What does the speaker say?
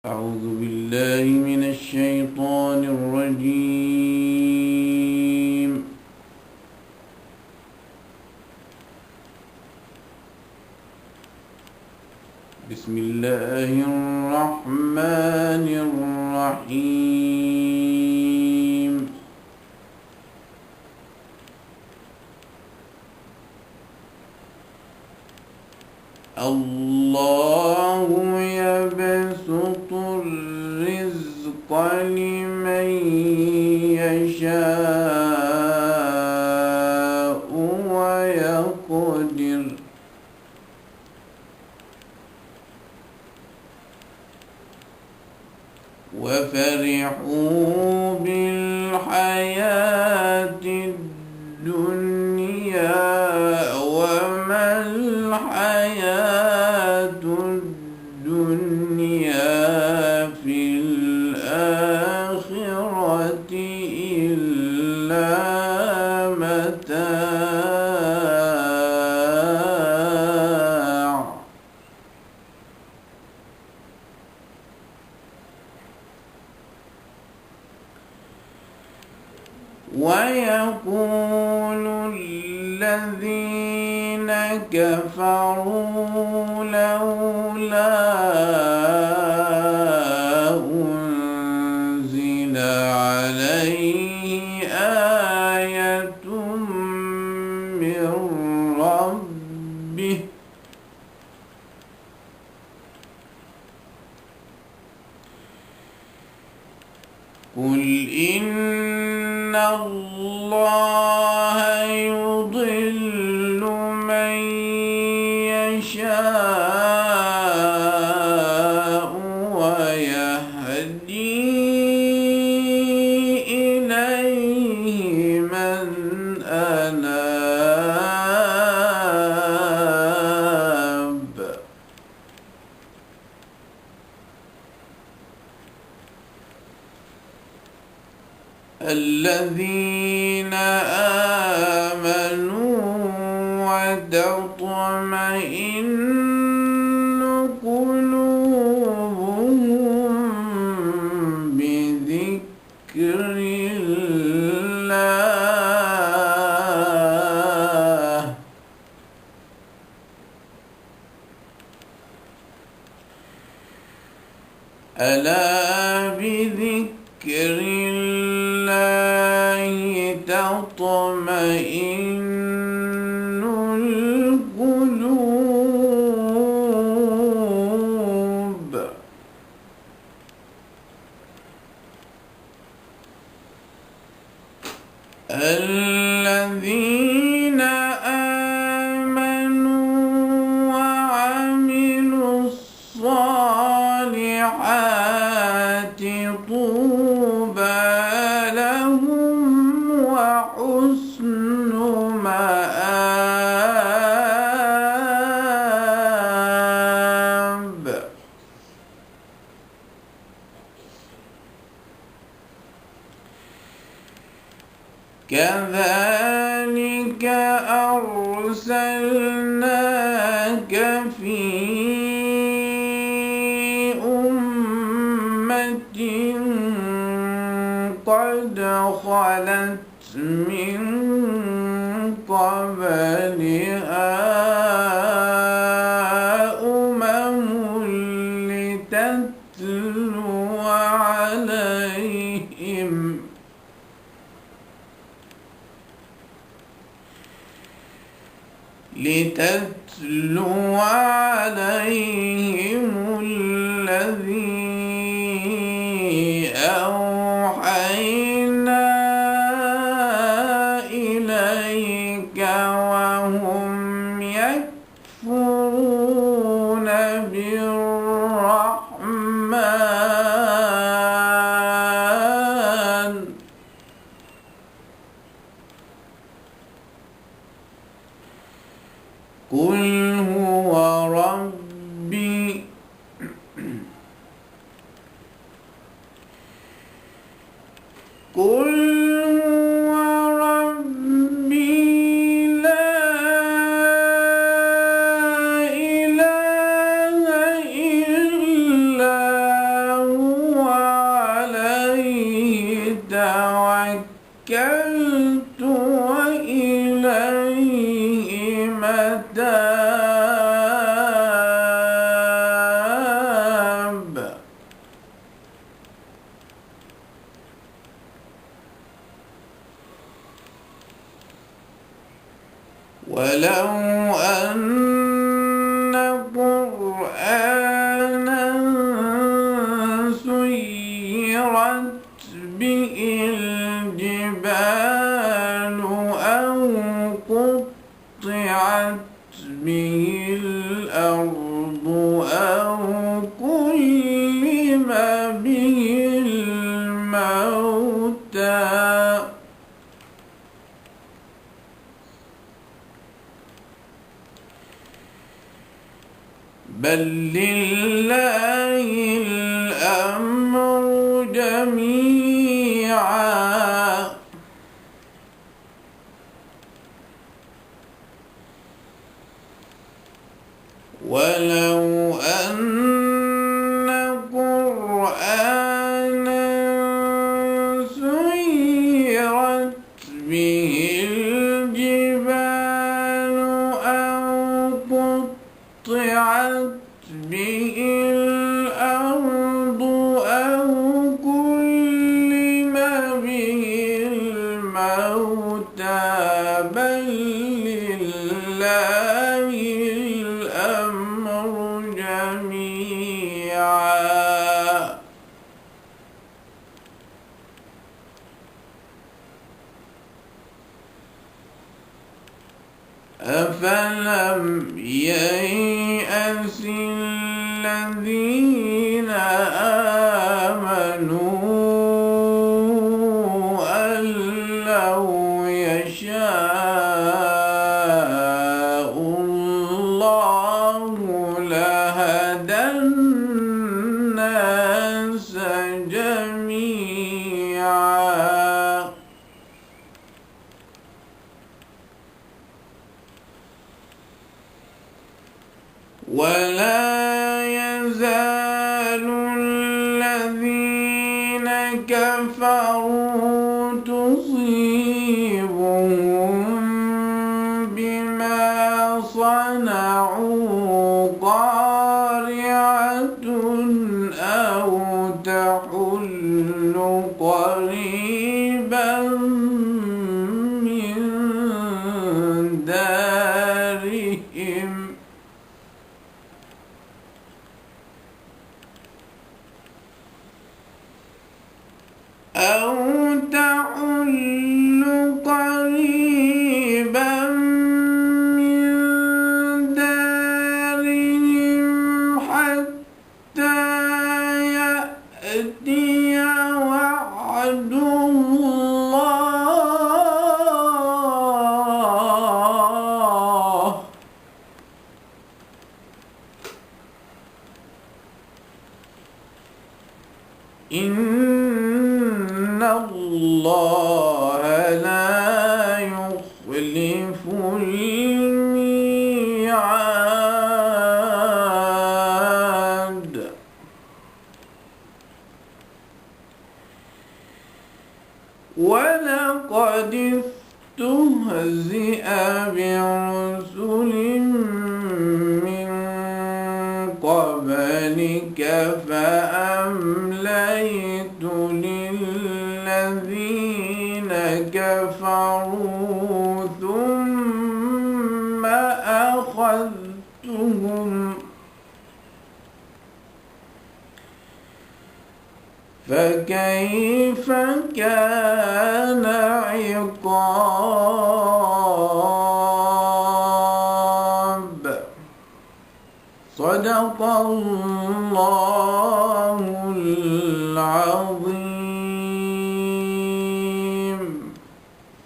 أعوذ بالله من الشيطان الرجيم. بسم الله الرحمن الرحيم. الله يبسط الرزق لمن يشاء ويقدر وفرحوا بالحياة الدنيا وما الحياة الدنيا في الآخرة إلا متاع. ويقول الذين كفروا لولا أنزل عليه آية من ربه قل إن الله يضل من يشاء ويهدي إليه من أناب. الذين آمنوا وتطمئن قلوبهم بذكر الله ألا بذكر الله تطمئن القلوب. الذين آمنوا وعملوا الصالحات طوبى لهم وحسن مآب. كذلك أرسلناك في أمة قد خلت من قبلها لتتلو عليهم الذي أوحينا إليك وهم يكفرون بالرحمن قل هو ربي قل هو ربي لا إله إلا ولو أن قرآنا سيرت به الجبال أو قطعت به الأرض أو كلم به الموتى بل لله الأمر جميعا ولو أن قرآنا سيرت به الجبال أو قطعت به الأرض أو كلم به الموتى بل لله الأمر جميعا أفلم ييأس الذين آمنوا أن لو يشاء الله لهدى الناس جميعا ولا يزال الذين كفروا تصيبهم بما صنعوا قارعة أو تحل قريبا من دارهم أو تحل قريبا من دارهم حتى يأتي وعد الله إن الله لا يخلف الميعاد ولقد استهزئ برسل من قبلك فأمليت للذين كفروا ثم أخذتهم فكيف كان عقاب صدق الله العظيم.